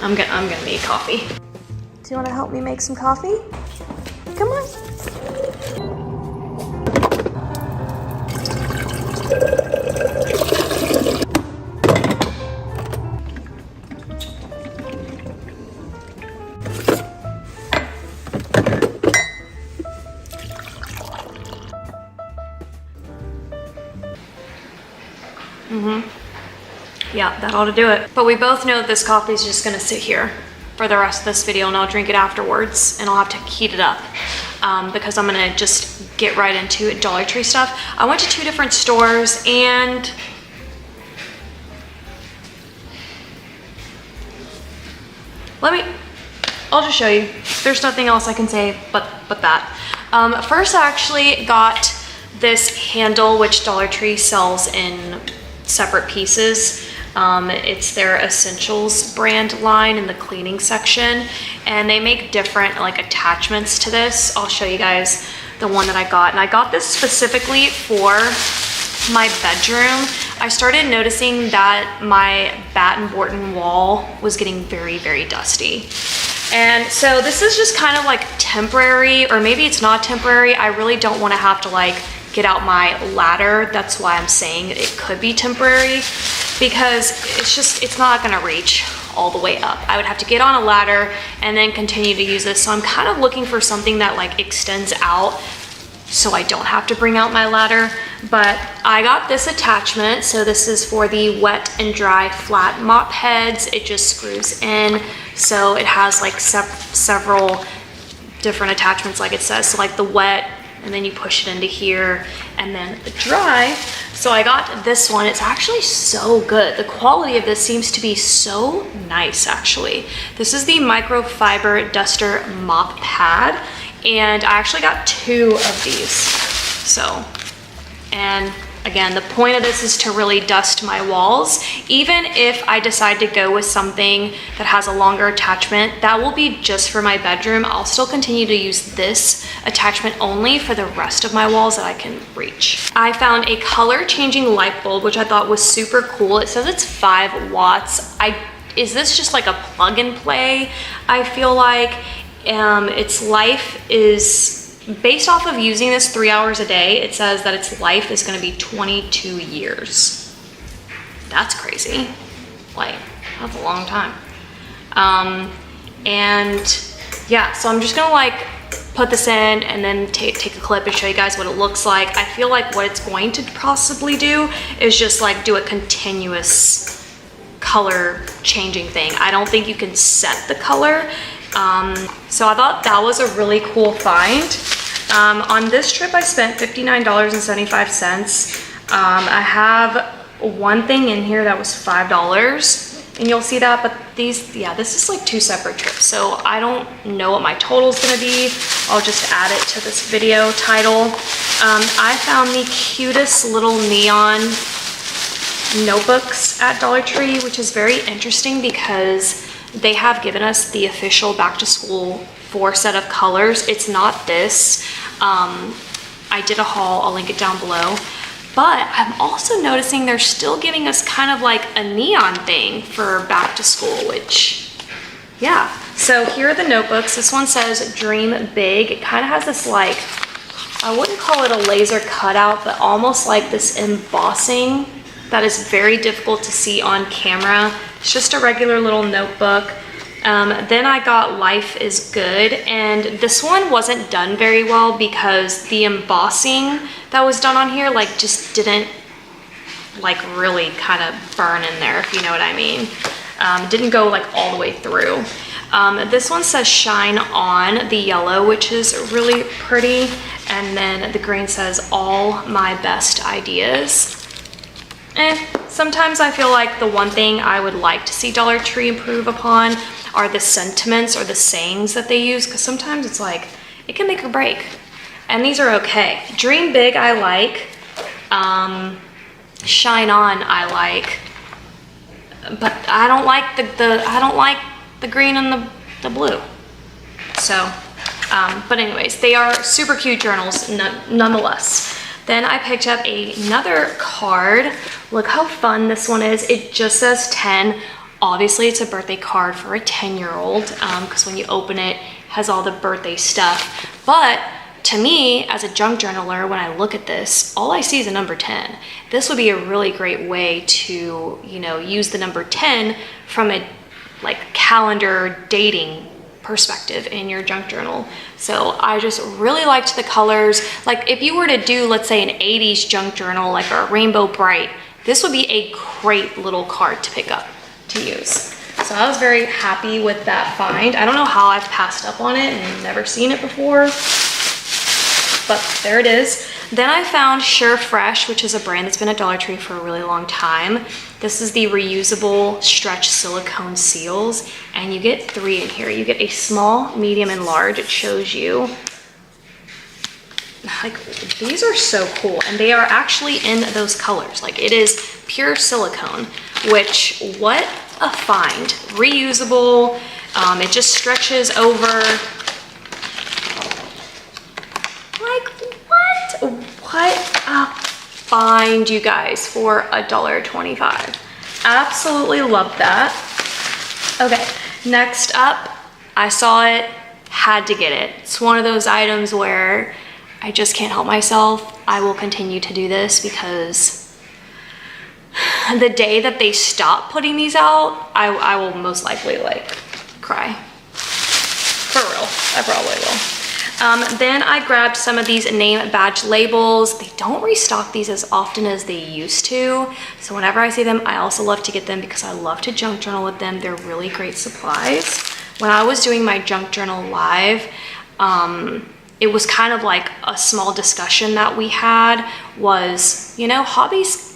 I'm gonna need coffee. Do you want to help me make some coffee? Come on. Yeah, that ought to do it. But we both know that this coffee is just gonna sit here for the rest of this video, and I'll drink it afterwards, and I'll have to heat it up because I'm gonna just get right into it. Dollar Tree stuff. I went to 2 different stores, and I'll just show you. There's nothing else I can say but that. First, I actually got this handle, which Dollar Tree sells in separate pieces. It's their Essentials brand line in the cleaning section, and they make different like attachments to this. I'll show you guys the one that I got, and I got this specifically for my bedroom. I started noticing that my Batten Borton wall was getting very, very dusty. And so this is just kind of like temporary, or maybe it's not temporary. I really don't want to have to like get out my ladder. That's why I'm saying it could be temporary, because it's not gonna reach all the way up. I would have to get on a ladder and then continue to use this. So I'm kind of looking for something that like extends out so I don't have to bring out my ladder. But I got this attachment. So this is for the wet and dry flat mop heads. It just screws in. So it has like several different attachments, like it says. So like the wet, and then you push it into here, and then the dry. So I got this one. It's actually so good. The quality of this seems to be so nice, actually. This is the microfiber duster mop pad, and I actually got 2 of these. So, and again, the point of this is to really dust my walls. Even if I decide to go with something that has a longer attachment, that will be just for my bedroom. I'll still continue to use this attachment only for the rest of my walls that I can reach. I found a color changing light bulb, which I thought was super cool. It says it's 5 watts. Is this just like a plug and play? I feel like its life is, based off of using this 3 hours a day, it says that its life is gonna be 22 years. That's crazy. Like, that's a long time. And yeah, so I'm just gonna like put this in and then take a clip and show you guys what it looks like. I feel like what it's going to possibly do is just like do a continuous color changing thing. I don't think you can set the color. So I thought that was a really cool find. On this trip, I spent $59.75. I have one thing in here that was $5, and you'll see that, but this is like 2 separate trips. So I don't know what my total is gonna be. I'll just add it to this video title. I found the cutest little neon notebooks at Dollar Tree, which is very interesting because they have given us the official back to school 4 set of colors. It's not this. I did a haul, I'll link it down below. But I'm also noticing they're still giving us kind of like a neon thing for back to school, which, yeah. So here are the notebooks. This one says Dream Big. It kind of has this like, I wouldn't call it a laser cutout, but almost like this embossing that is very difficult to see on camera. It's just a regular little notebook. Then I got Life is Good, and this one wasn't done very well because the embossing that was done on here like just didn't like really kind of burn in there, if you know what I mean. It didn't go like all the way through. This one says Shine On, the yellow, which is really pretty, and then the green says All My Best Ideas. Sometimes I feel like the one thing I would like to see Dollar Tree improve upon are the sentiments or the sayings that they use, because sometimes it's like, it can make or break. And these are okay. Dream Big, I like. Shine On, I like. But I don't like the green and the blue. So, but anyways, they are super cute journals nonetheless. Then I picked up another card. Look how fun this one is. It just says 10 Obviously, it's a birthday card for a 10-year-old because when you open it, it has all the birthday stuff. But to me, as a junk journaler, when I look at this, all I see is a number 10. This would be a really great way to, you know, use the number 10 from a like calendar dating perspective in your junk journal. So I just really liked the colors. Like if you were to do, let's say, an 80s junk journal, like a Rainbow Bright, this would be a great little card to pick up to use. So I was very happy with that find. I don't know how I've passed up on it and never seen it before, but there it is. Then I found Sure Fresh, which is a brand that's been at Dollar Tree for a really long time. This is the reusable stretch silicone seals, and you get 3 in here. You get a small, medium, and large. It shows you. Like, these are so cool, and they are actually in those colors. Like, it is pure silicone, which, what a find. Reusable, it just stretches over. What a find, you guys, for $1.25. Absolutely love that. Okay, next up, I saw it, had to get it. It's one of those items where I just can't help myself. I will continue to do this because the day that they stop putting these out, I will most likely like cry. For real, I probably will. Then I grabbed some of these name badge labels. They don't restock these as often as they used to. So whenever I see them, I also love to get them because I love to junk journal with them. They're really great supplies. When I was doing my junk journal live, it was kind of like a small discussion that we had was, you know, hobbies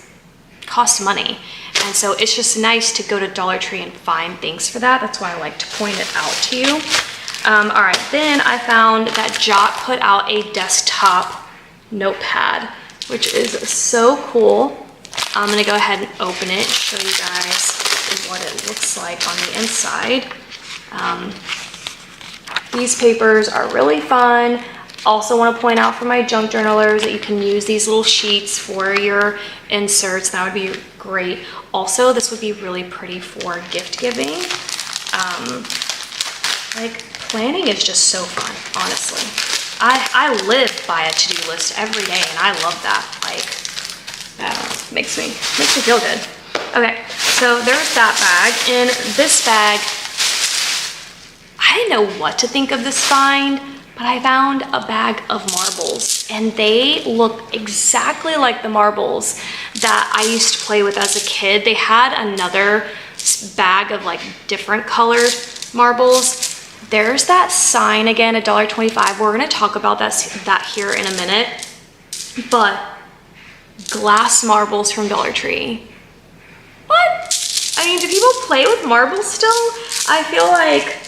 cost money. And so it's just nice to go to Dollar Tree and find things for that. That's why I like to point it out to you. All right, then I found that Jot put out a desktop notepad, which is so cool. I'm gonna go ahead and open it, show you guys what it looks like on the inside. These papers are really fun. Also want to point out for my junk journalers that you can use these little sheets for your inserts. That would be great. Also, this would be really pretty for gift giving. Like, planning is just so fun, honestly. I live by a to-do list every day, and I love that. Like, that makes me feel good. Okay, so there's that bag. In this bag, I didn't know what to think of this find, but I found a bag of marbles, and they look exactly like the marbles that I used to play with as a kid. They had another bag of like different colored marbles. There's that sign again, $1.25. We're gonna talk about that here in a minute. But glass marbles from Dollar Tree. What? I mean, do people play with marbles still? I feel like,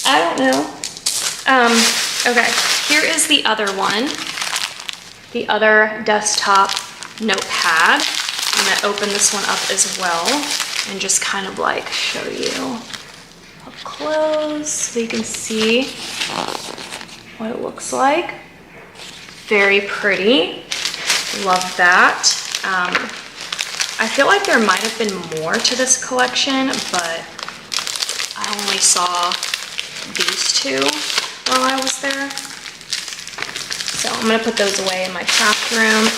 I don't know. Okay, here is the other one. The other desktop notepad. I'm gonna open this one up as well and just kind of like show you up close so you can see what it looks like. Very pretty. Love that. I feel like there might have been more to this collection, but I only saw these two while I was there. So I'm gonna put those away in my craft room.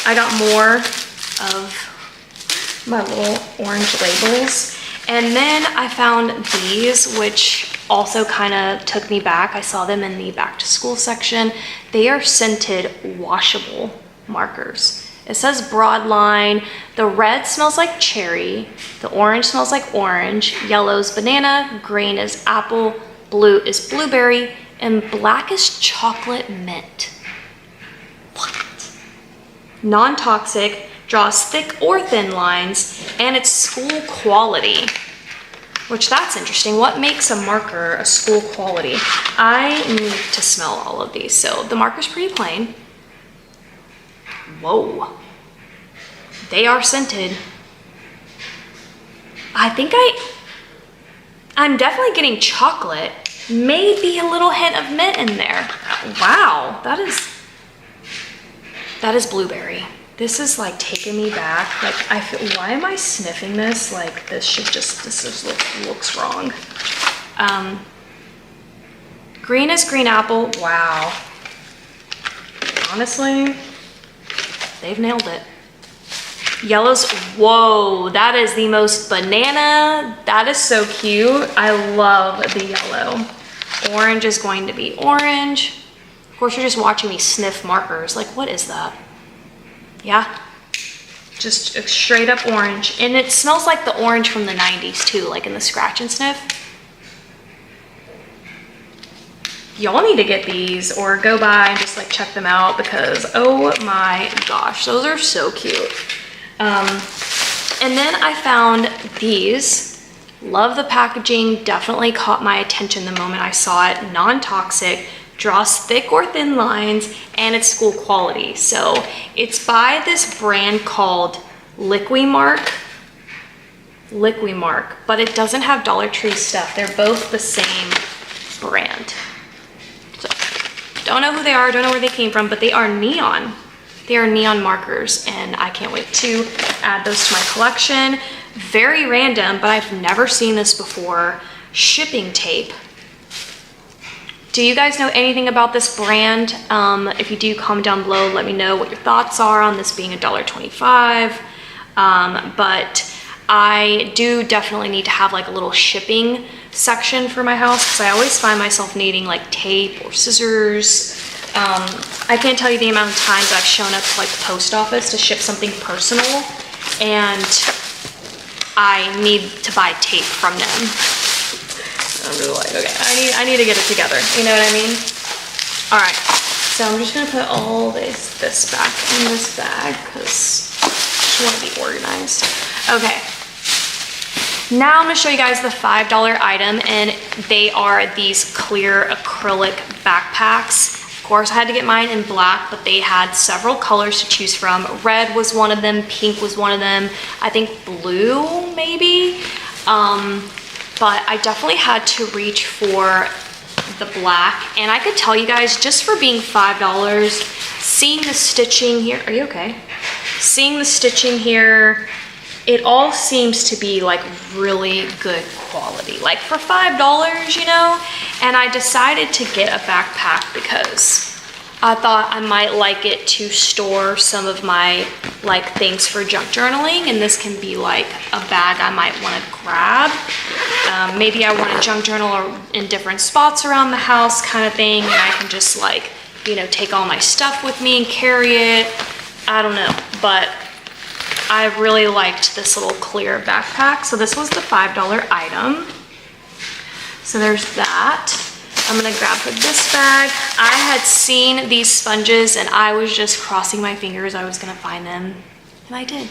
I got more of my little orange labels. And then I found these, which also kind of took me back. I saw them in the back to school section. They are scented washable markers. It says broad line. The red smells like cherry. The orange smells like orange. Yellow is banana. Green is apple. Blue is blueberry. And black is chocolate mint. What? Non-toxic, draws thick or thin lines, and it's school quality. Which, that's interesting. What makes a marker a school quality? I need to smell all of these. So the marker's pretty plain. Whoa. They are scented. I think I'm definitely getting chocolate. Maybe a little hint of mint in there. Wow, that is blueberry. This is like taking me back. Like I feel, why am I sniffing this? Like this just looks wrong. Green is green apple. Wow. Honestly, they've nailed it. Yellows, whoa, that is the most banana. That is so cute. I love the yellow. Orange is going to be orange. Of course, you're just watching me sniff markers. Like, what is that? Yeah, just a straight up orange. And it smells like the orange from the 90s too, like in the scratch and sniff. Y'all need to get these or go by and just like check them out because, oh my gosh, those are so cute. And then I found these. Love the packaging, definitely caught my attention the moment I saw it. Non-toxic, draws thick or thin lines, and it's school quality. So it's by this brand called Liquimark, but it doesn't have Dollar Tree stuff. They're both the same brand. So don't know who they are, don't know where they came from, but they are neon. They are neon markers, and I can't wait to add those to my collection. Very random, but I've never seen this before. Shipping tape. Do you guys know anything about this brand? If you do, comment down below. Let me know what your thoughts are on this being $1.25. But I do definitely need to have like a little shipping section for my house because I always find myself needing like tape or scissors. I can't tell you the amount of times I've shown up to like the post office to ship something personal and I need to buy tape from them. I'm just like, okay, I need to get it together. You know what I mean? All right, so I'm just gonna put all this back in this bag because I just want to be organized. Okay, now I'm gonna show you guys the $5 item, and they are these clear acrylic backpacks. Of course, I had to get mine in black, but they had several colors to choose from. Red was one of them, pink was one of them, I think blue maybe. But I definitely had to reach for the black. And I could tell you guys, just for being $5, seeing the stitching here, are you okay? Seeing the stitching here, it all seems to be like really good quality. Like for $5, you know? And I decided to get a backpack because I thought I might like it to store some of my like things for junk journaling, and this can be like a bag I might want to grab. Maybe I want to junk journal in different spots around the house kind of thing, and I can just like, you know, take all my stuff with me and carry it. I don't know, but I really liked this little clear backpack. So this was the $5 item. So there's that. I'm gonna grab for this bag. I had seen these sponges and I was just crossing my fingers I was gonna find them, and I did.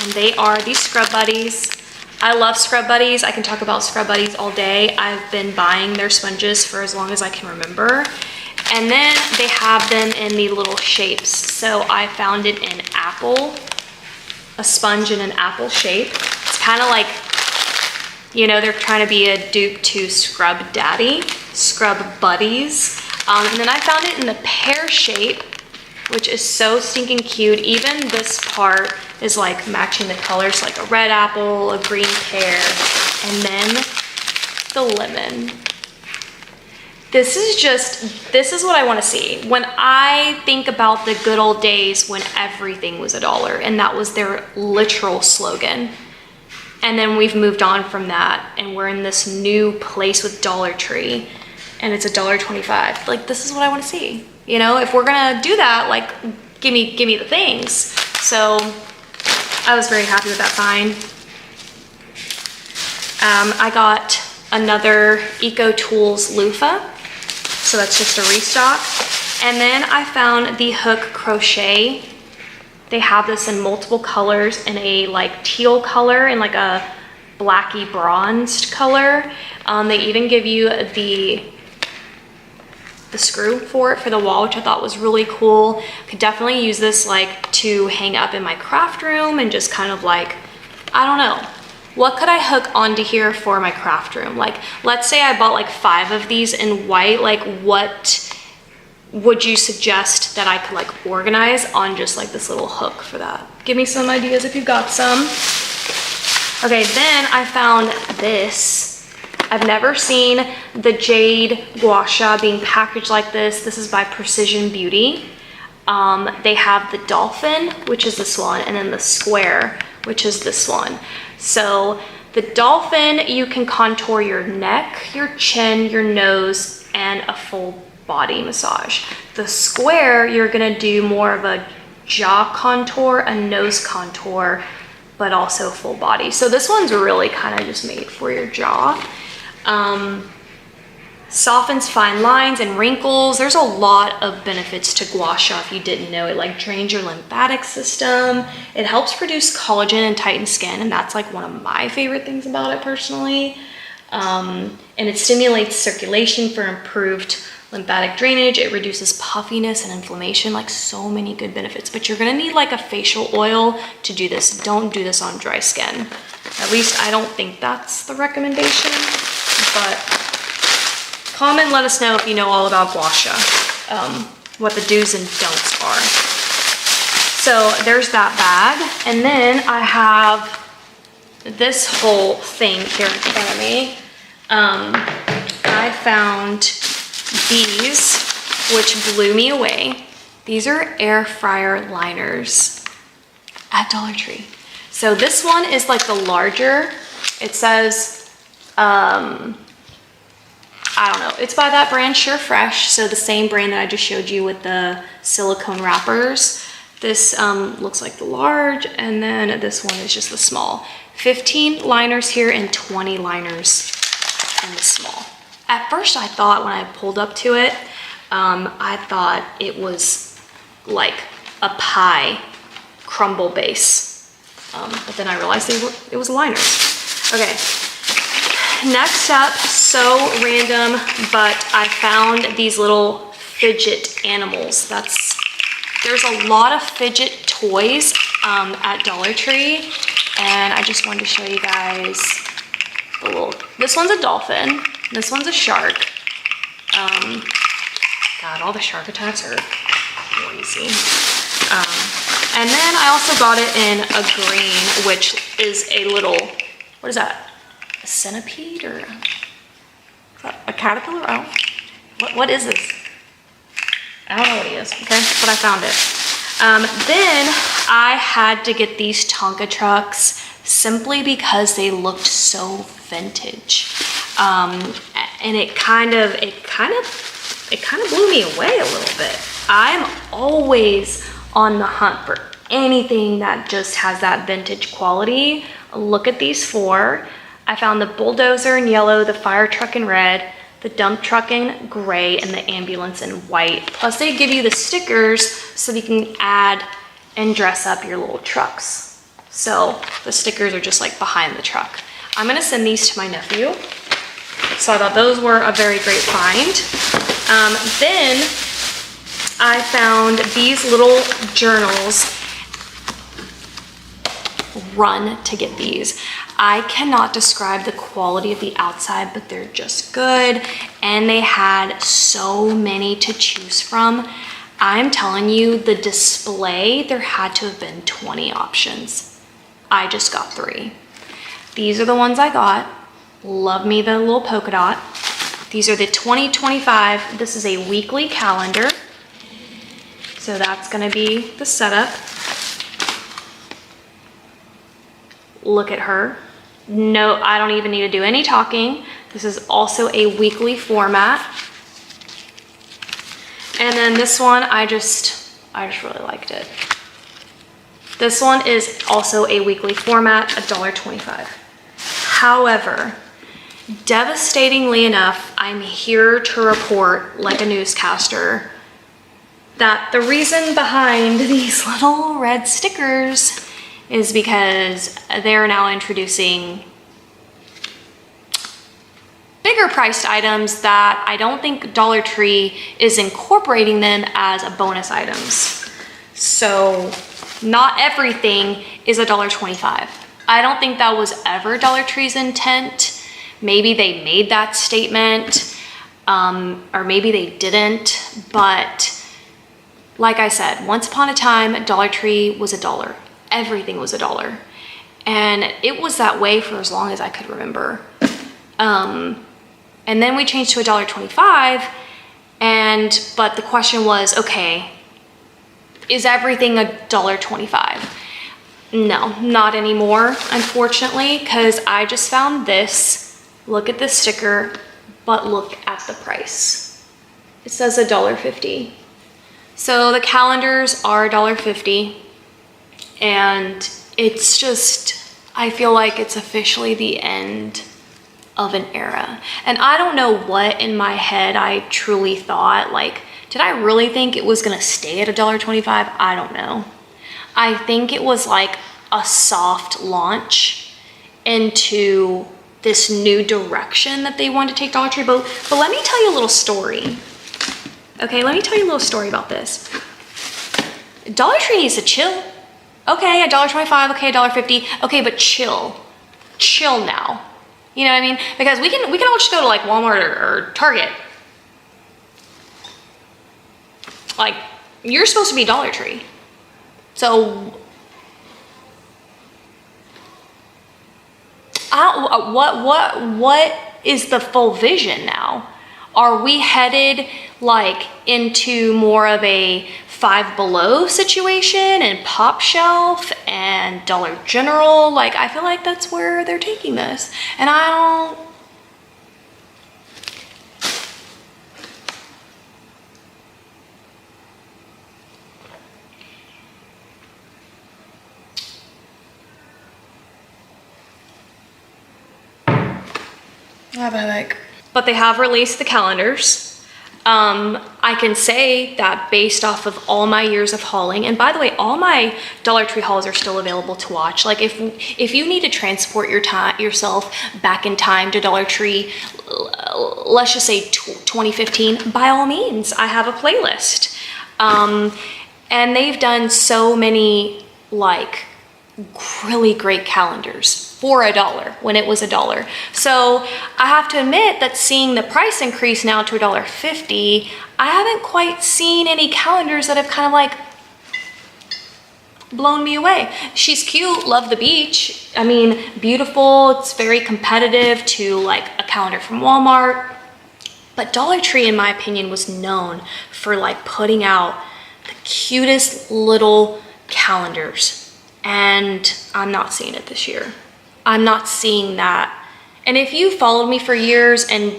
And they are these Scrub Buddies. I love Scrub Buddies. I can talk about Scrub Buddies all day. I've been buying their sponges for as long as I can remember. And then they have them in the little shapes. So I found it in apple, a sponge in an apple shape. It's kind of like, you know, they're trying to be a dupe to Scrub Daddy, Scrub Buddies. And then I found it in the pear shape, which is so stinking cute. Even this part is like matching the colors, like a red apple, a green pear, and then the lemon. This is what I want to see. When I think about the good old days when everything was $1, and that was their literal slogan. And then we've moved on from that, and we're in this new place with Dollar Tree, and it's $1.25. Like, this is what I want to see. You know, if we're gonna do that, like, give me the things. So I was very happy with that find. I got another Eco Tools loofah, so that's just a restock. And then I found the Hook Crochet. They have this in multiple colors, in a like teal color and like a blacky bronzed color. They even give you the screw for it for the wall, which I thought was really cool. Could definitely use this like to hang up in my craft room and just kind of like, I don't know. What could I hook onto here for my craft room? Like, let's say I bought like 5 of these in white, like what would you suggest that I could like organize on just like this little hook for that? Give me some ideas if you've got some. Okay, then I found this. I've never seen the jade gua sha being packaged like this. This is by Precision Beauty. They have the dolphin, which is this one, and then the square, which is this one. So the dolphin, you can contour your neck, your chin, your nose, and a full body massage. The square, you're gonna do more of a jaw contour, a nose contour, but also full body. So this one's really kind of just made for your jaw. Softens fine lines and wrinkles. There's a lot of benefits to gua sha if you didn't know. It like drains your lymphatic system. It helps produce collagen and tighten skin, and that's like one of my favorite things about it personally. And it stimulates circulation for improved lymphatic drainage. It reduces puffiness and inflammation, like so many good benefits. But you're gonna need like a facial oil to do this. Don't do this on dry skin. At least I don't think that's the recommendation, but comment, let us know if you know all about gua sha, what the do's and don'ts are. So there's that bag. And then I have this whole thing here in front of me. I found these, which blew me away. These are air fryer liners at Dollar Tree. So this one is like the larger. It says, I don't know, it's by that brand Sure Fresh, so the same brand that I just showed you with the silicone wrappers. This looks like the large, and then this one is just the small. 15 liners here and 20 liners in the small. At first I thought when I pulled up to it, I thought it was like a pie crumble base, but then I realized it was liners. Okay. Next up, so random, but I found these little fidget animals. There's a lot of fidget toys at Dollar Tree, and I just wanted to show you guys this one's a dolphin, this one's a shark. God, all the shark attacks are crazy. And then I also got it in a green, which is a little, what is that? A centipede or a caterpillar? I don't, what is this? I don't know what he is, okay, but I found it. Then I had to get these Tonka trucks simply because they looked so vintage. And it kind of blew me away a little bit. I'm always on the hunt for anything that just has that vintage quality. Look at these four. I found the bulldozer in yellow, the fire truck in red, the dump truck in gray, and the ambulance in white. Plus they give you the stickers so that you can add and dress up your little trucks. So the stickers are just like behind the truck. I'm gonna send these to my nephew. So I thought those were a very great find. Then I found these little journals. Run to get these. I cannot describe the quality of the outside, but they're just good. And they had so many to choose from. I'm telling you, the display, there had to have been 20 options. I just got 3. These are the ones I got. Love me the little polka dot. These are the 2025. This is a weekly calendar. So that's gonna be the setup. Look at her. No, I don't even need to do any talking. This is also a weekly format. And then this one, I just really liked it. This one is also a weekly format, $1.25. However, devastatingly enough, I'm here to report, like a newscaster, that the reason behind these little red stickers is because they're now introducing bigger priced items that I don't think Dollar Tree is incorporating them as bonus items. So not everything is $1.25. I don't think that was ever Dollar Tree's intent. Maybe they made that statement. or maybe they didn't, but like I said, once upon a time, Dollar Tree was $1. Everything was $1. And it was that way for as long as I could remember. And then we changed to $1.25, but the question was, okay, is everything $1.25? No, not anymore, unfortunately, because I just found this. Look at this sticker, but look at the price. It says $1.50. So the calendars are $1.50, and it's just, I feel like it's officially the end of an era. And I don't know what in my head I truly thought, like, did I really think it was gonna stay at $1.25? I don't know. I think it was like a soft launch into this new direction that they wanted to take Dollar Tree. But let me tell you a little story. Okay, let me tell you a little story about this. Dollar Tree needs to chill. Okay, $1.25, okay, $1.50, okay, but chill. Chill now. You know what I mean? Because we can all just go to like Walmart or Target. Like, you're supposed to be Dollar Tree. So, what is the full vision now? Are we headed like into more of a Five Below situation and Pop Shelf and Dollar General? Like, I feel like that's where they're taking this. And I don't... I have a headache. But they have released the calendars. I can say that based off of all my years of hauling, and by the way, all my Dollar Tree hauls are still available to watch. Like if you need to transport yourself back in time to Dollar Tree, let's just say 2015, by all means, I have a playlist. And they've done so many like really great calendars for $1 when it was $1. So I have to admit that seeing the price increase now to $1.50, I haven't quite seen any calendars that have kind of like blown me away. She's cute, love the beach. I mean, beautiful, it's very competitive to like a calendar from Walmart. But Dollar Tree, in my opinion, was known for like putting out the cutest little calendars. And I'm not seeing it this year. I'm not seeing that. And if you followed me for years and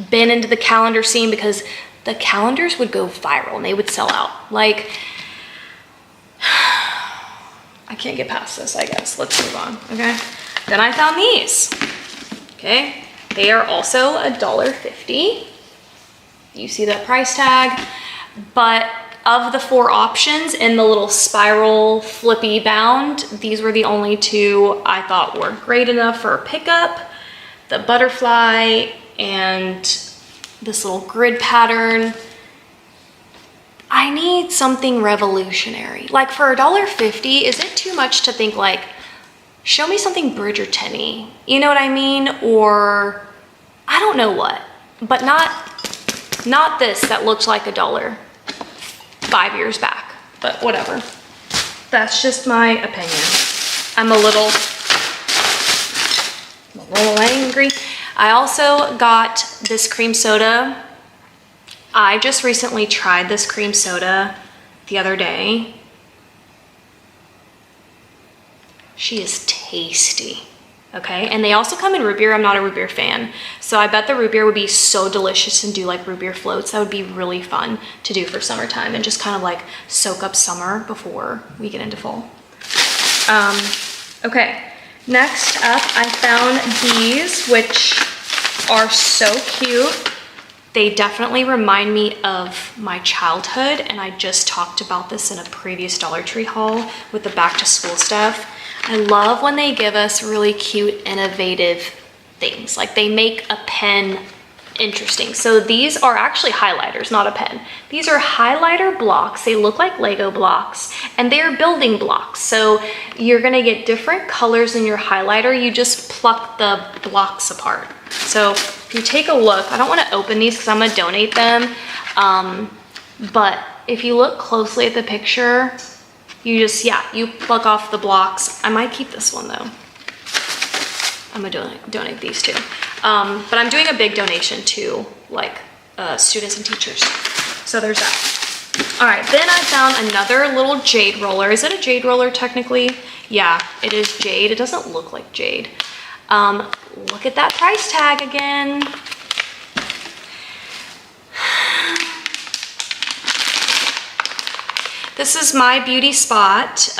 been into the calendar scene, because the calendars would go viral and they would sell out. Like, I can't get past this, I guess. Let's move on, okay? Then I found these, okay? They are also $1.50. You see that price tag, but of the 4 options in the little spiral flippy bound, these were the only 2 I thought were great enough for a pickup. The butterfly and this little grid pattern. I need something revolutionary. Like for $1.50, is it too much to think like, show me something Bridgerton-y? You know what I mean? Or I don't know what, but not this that looked like $1. 5 years back, but whatever. That's just my opinion. I'm a little angry. I also got this cream soda. I just recently tried this cream soda the other day. She is tasty. Okay, and they also come in root beer. I'm not a root beer fan, so I bet the root beer would be so delicious and do like root beer floats. That would be really fun to do for summertime and just kind of like soak up summer before we get into fall. Okay, next up I found these, which are so cute. They definitely remind me of my childhood, and I just talked about this in a previous Dollar Tree haul with the back to school stuff. I love when they give us really cute, innovative things. Like they make a pen interesting. So these are actually highlighters, not a pen. These are highlighter blocks. They look like Lego blocks, and they're building blocks. So you're gonna get different colors in your highlighter. You just pluck the blocks apart. So if you take a look, I don't want to open these because I'm going to donate them. But if you look closely at the picture, you just, yeah, you pluck off the blocks. I might keep this one though. I'm gonna donate these two. But I'm doing a big donation to like students and teachers. So there's that. All right, then I found another little jade roller. Is it a jade roller technically? Yeah, it is jade. It doesn't look like jade. Look at that price tag again. This is My Beauty Spot.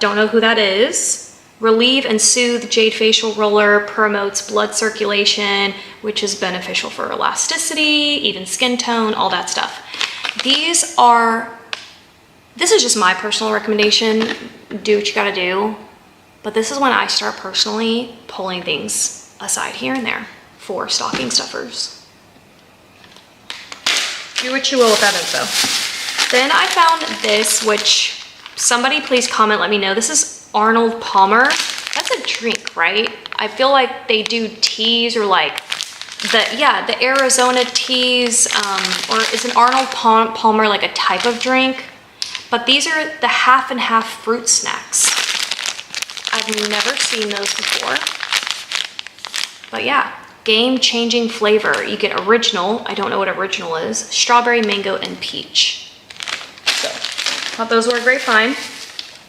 Don't know who that is. Relieve and Soothe Jade Facial Roller promotes blood circulation, which is beneficial for elasticity, even skin tone, all that stuff. This is just my personal recommendation. Do what you gotta do. But this is when I start personally pulling things aside here and there for stocking stuffers. Do what you will with that info. Then I found this, which somebody please comment, let me know. This is Arnold Palmer. That's a drink, right? I feel like they do teas or like the Arizona teas, or is an Arnold Palmer like a type of drink? But these are the half and half fruit snacks. I've never seen those before. But yeah, game-changing flavor. You get original, I don't know what original is, strawberry, mango, and peach. So, thought those were a great find.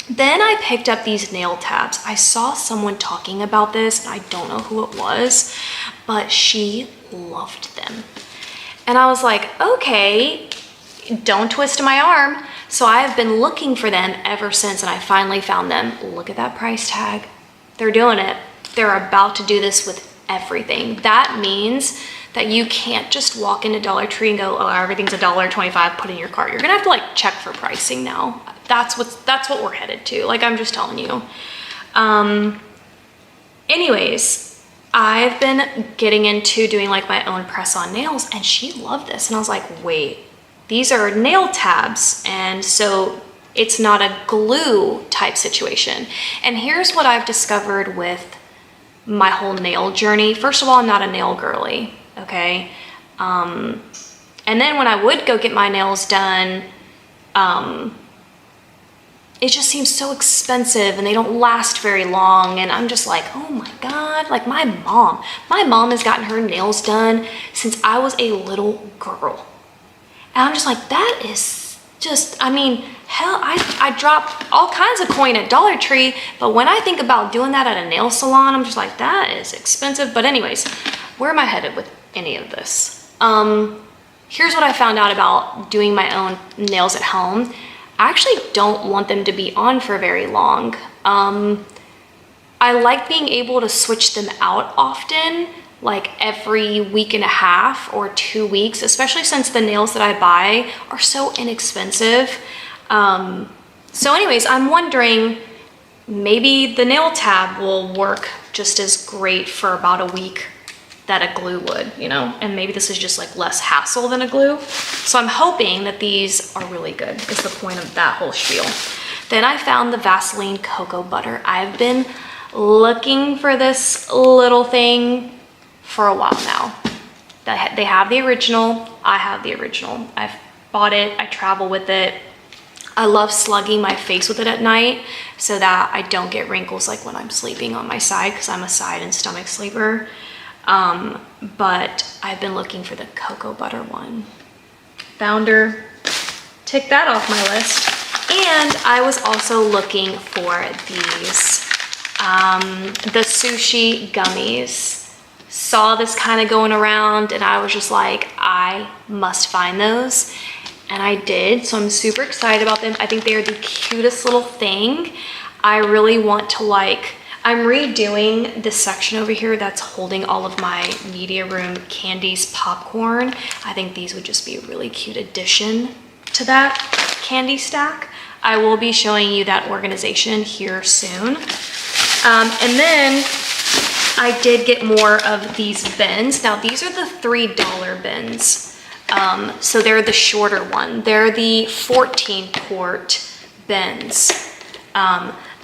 Then I picked up these nail tabs. I saw someone talking about this, and I don't know who it was, but she loved them. And I was like, okay, don't twist my arm. So I have been looking for them ever since, and I finally found them. Look at that price tag. They're doing it. They're about to do this with everything. That means that you can't just walk into Dollar Tree and go, oh, everything's $1.25, put in your cart. You're gonna have to like check for pricing now. That's what we're headed to. Like, I'm just telling you. Anyways, I've been getting into doing like my own press-on nails, and she loved this. And I was like, wait, these are nail tabs. And so it's not a glue type situation. And here's what I've discovered with my whole nail journey. First of all, I'm not a nail girly, okay? And then when I would go get my nails done, it just seems so expensive and they don't last very long. And I'm just like, oh my God, like my mom has gotten her nails done since I was a little girl. And I'm just like, that is just, I mean, hell, I drop all kinds of coin at Dollar Tree, but when I think about doing that at a nail salon, I'm just like, that is expensive. But anyways, where am I headed with any of this? Here's what I found out about doing my own nails at home. I actually don't want them to be on for very long. I like being able to switch them out often, like every week and a half or 2 weeks, especially since the nails that I buy are so inexpensive. So anyways, I'm wondering, maybe the nail tab will work just as great for about a week that a glue would, you know? And maybe this is just like less hassle than a glue. So I'm hoping that these are really good, is the point of that whole spiel. Then I found the Vaseline Cocoa Butter. I've been looking for this little thing for a while now. They have the original, I have the original. I've bought it, I travel with it. I love slugging my face with it at night so that I don't get wrinkles like when I'm sleeping on my side, because I'm a side and stomach sleeper. But I've been looking for the cocoa butter one. Found her, tick that off my list. And I was also looking for these, the sushi gummies. Saw this kind of going around and I was just like, I must find those. And I did, so I'm super excited about them. I think they are the cutest little thing. I really want to like, I'm redoing this section over here that's holding all of my media room candies, popcorn. I think these would just be a really cute addition to that candy stack. I will be showing you that organization here soon. And then I did get more of these bins. Now these are the $3 bins. So they're the shorter one. They're the 14 quart bins.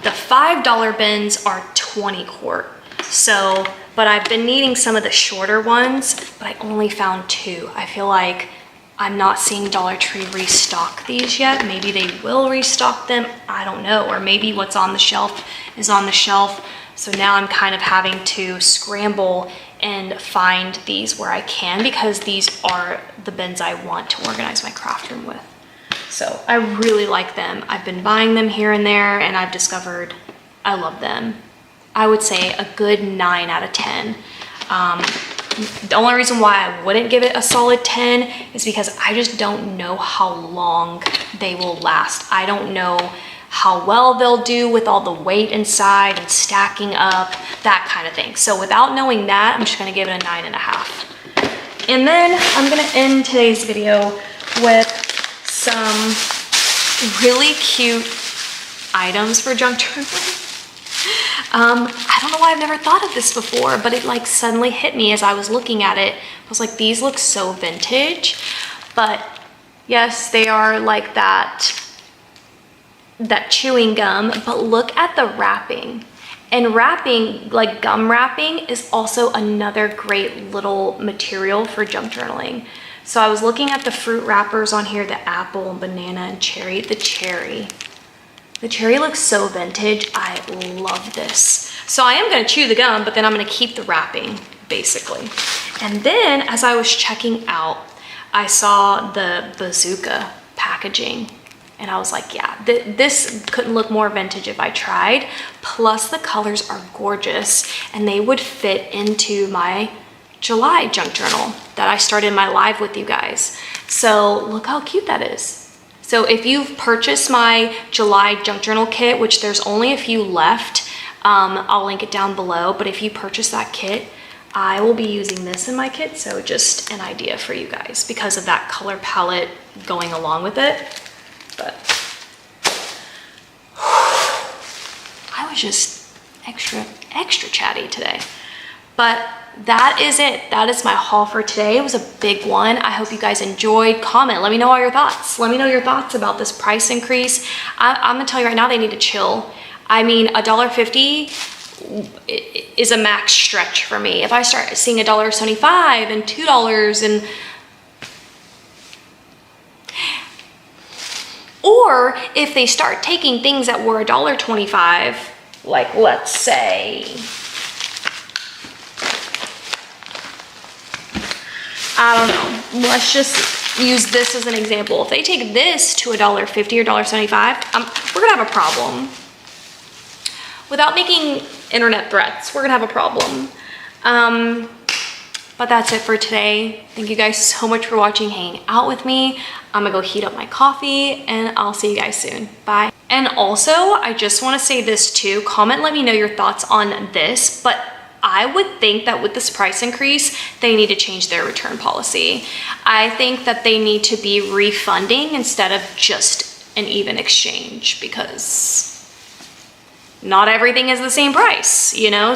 The $5 bins are 20 quart. So but I've been needing some of the shorter ones, but I only found 2. I feel like I'm not seeing Dollar Tree restock these yet. Maybe they will restock them, I don't know. Or maybe what's on the shelf is on the shelf. So now I'm kind of having to scramble and find these where I can, because these are the bins I want to organize my craft room with. So I really like them. I've been buying them here and there, and I've discovered I love them. I would say a good 9 out of 10. The only reason why I wouldn't give it a solid 10 is because I just don't know how long they will last. I don't know how well they'll do with all the weight inside and stacking up, that kind of thing. So without knowing that, I'm just gonna give it a 9.5. And then I'm gonna end today's video with some really cute items for junk journaling. I don't know why I've never thought of this before, but it like suddenly hit me as I was looking at it. I was like, these look so vintage. But yes, they are like that chewing gum, but look at the wrapping. And wrapping, like gum wrapping, is also another great little material for junk journaling. So I was looking at the fruit wrappers on here, the apple, banana, and cherry. The cherry looks so vintage. I love this. So I am gonna chew the gum, but then I'm gonna keep the wrapping, basically. And then as I was checking out, I saw the bazooka packaging, and I was like, yeah, this couldn't look more vintage if I tried. Plus the colors are gorgeous, and they would fit into my July junk journal that I started my live with you guys. So look how cute that is. So if you've purchased my July junk journal kit, which there's only a few left, I'll link it down below. But if you purchase that kit, I will be using this in my kit. So just an idea for you guys because of that color palette going along with it. But I was just extra chatty today. But that is it. That is my haul for today. It was a big one. I hope you guys enjoyed. Comment. Let me know all your thoughts. Let me know your thoughts about this price increase. I'm gonna tell you right now, they need to chill. I mean, $1.50 is a max stretch for me. If I start seeing $1.75 and $2 and... Or if they start taking things that were $1.25, like let's say... I don't know, let's just use this as an example. If they take this to $1.50 or $1.75, we're gonna have a problem. Without making internet threats, we're gonna have a problem. But that's it for today. Thank you guys so much for watching, hanging out with me. I'm gonna go heat up my coffee, and I'll see you guys soon. Bye. And also, I just wanna say this too. Comment, let me know your thoughts on this, but I would think that with this price increase, they need to change their return policy. I think that they need to be refunding instead of just an even exchange, because not everything is the same price, you know?